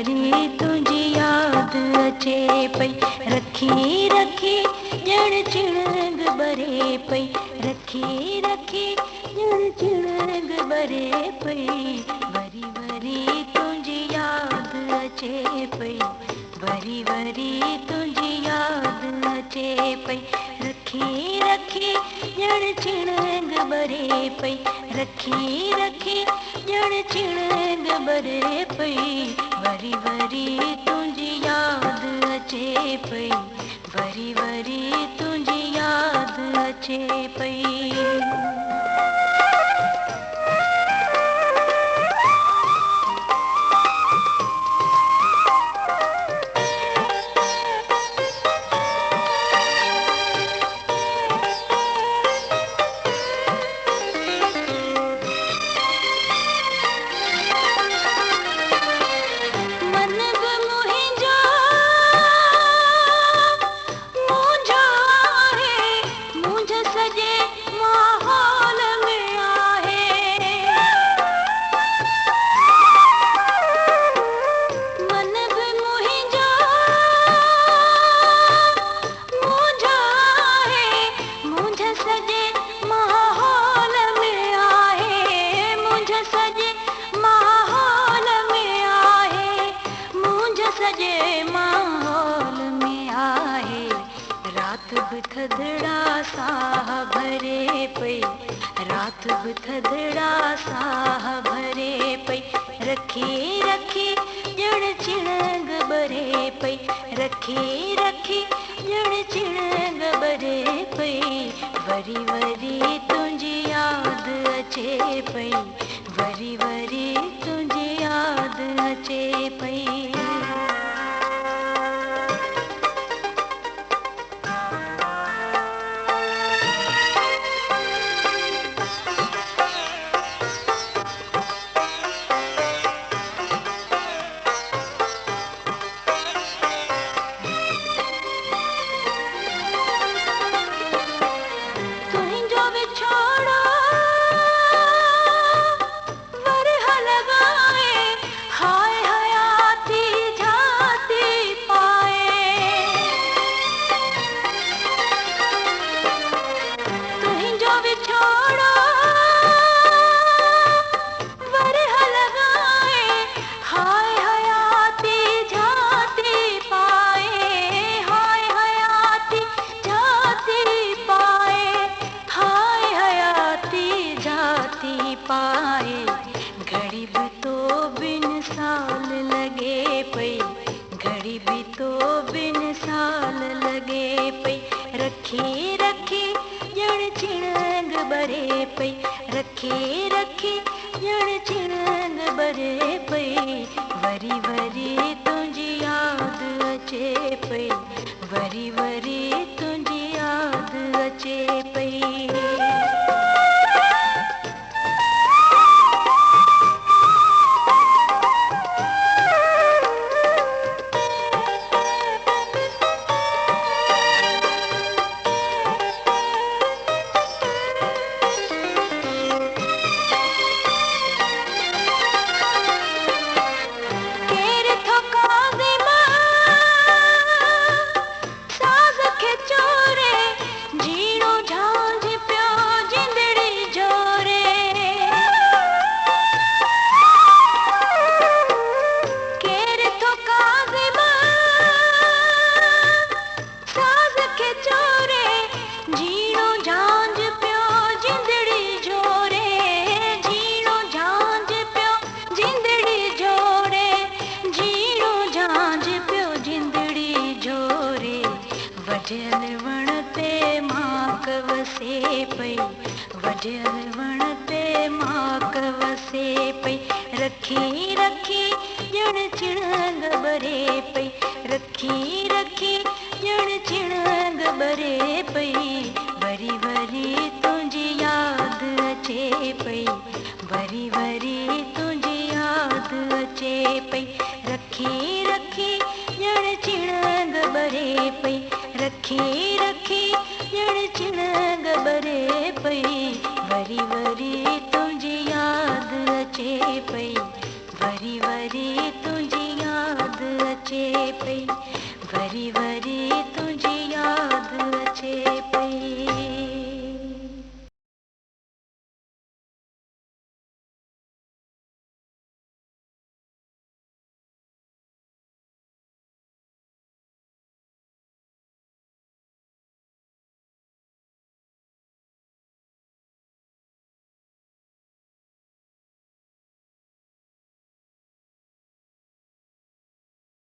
वरी तुझी याद अचे पई, रखी रखी ॼण चिणग बरे पई, रखी रखी ॼण चिणग बरे पई, वरी वरी तुझी याद अचे पई, वरी वरी तुझी याद अचे पई, रखी रखी ॼण चिणग बरे पई, रखी रखी ॼण चिणग बरे पई, वरी वरी तुझी याद अचे पई, वरी वरी तुझी याद अचे पई। सजे माहौल में आहे, रात भी थधड़ा साह भरे पई, रात भी थधड़ा साह भरे पई, रखी रखी ॼण चिणग बरे पई, रखी रखी ॼण चिणग बरे पई, वरी वरी तुझी याद अचे पई, वरी वरी तुझी याद अचे पई। पाए घड़ी भी तो बिन साल लगे पई, घड़ी भी तो बिन साल लगे पई, रखी रखी ॼण चिणग बरे पई, रखी रखी ॼण चिणग बरे पई, वरी वरी तुझी याद अचे पई, वरी वरी तुझी याद अचे पई। वढियल वण ते माक वसे पई, वढियल वण ते माक वसे पई, रखी रखी ॼण चिणग बरे पई, रखी रखी ॼण चिणग बरे पई, वरी वरी तुझी याद अचे पई, वरी वरी तुझी याद अचे पई, रखी रखी ॼण चिणग बरे पई, रखी रखी ॼण चिणग बरे पई, वरी वरी तुझी याद अचे पई, वरी वरी तुझी याद पई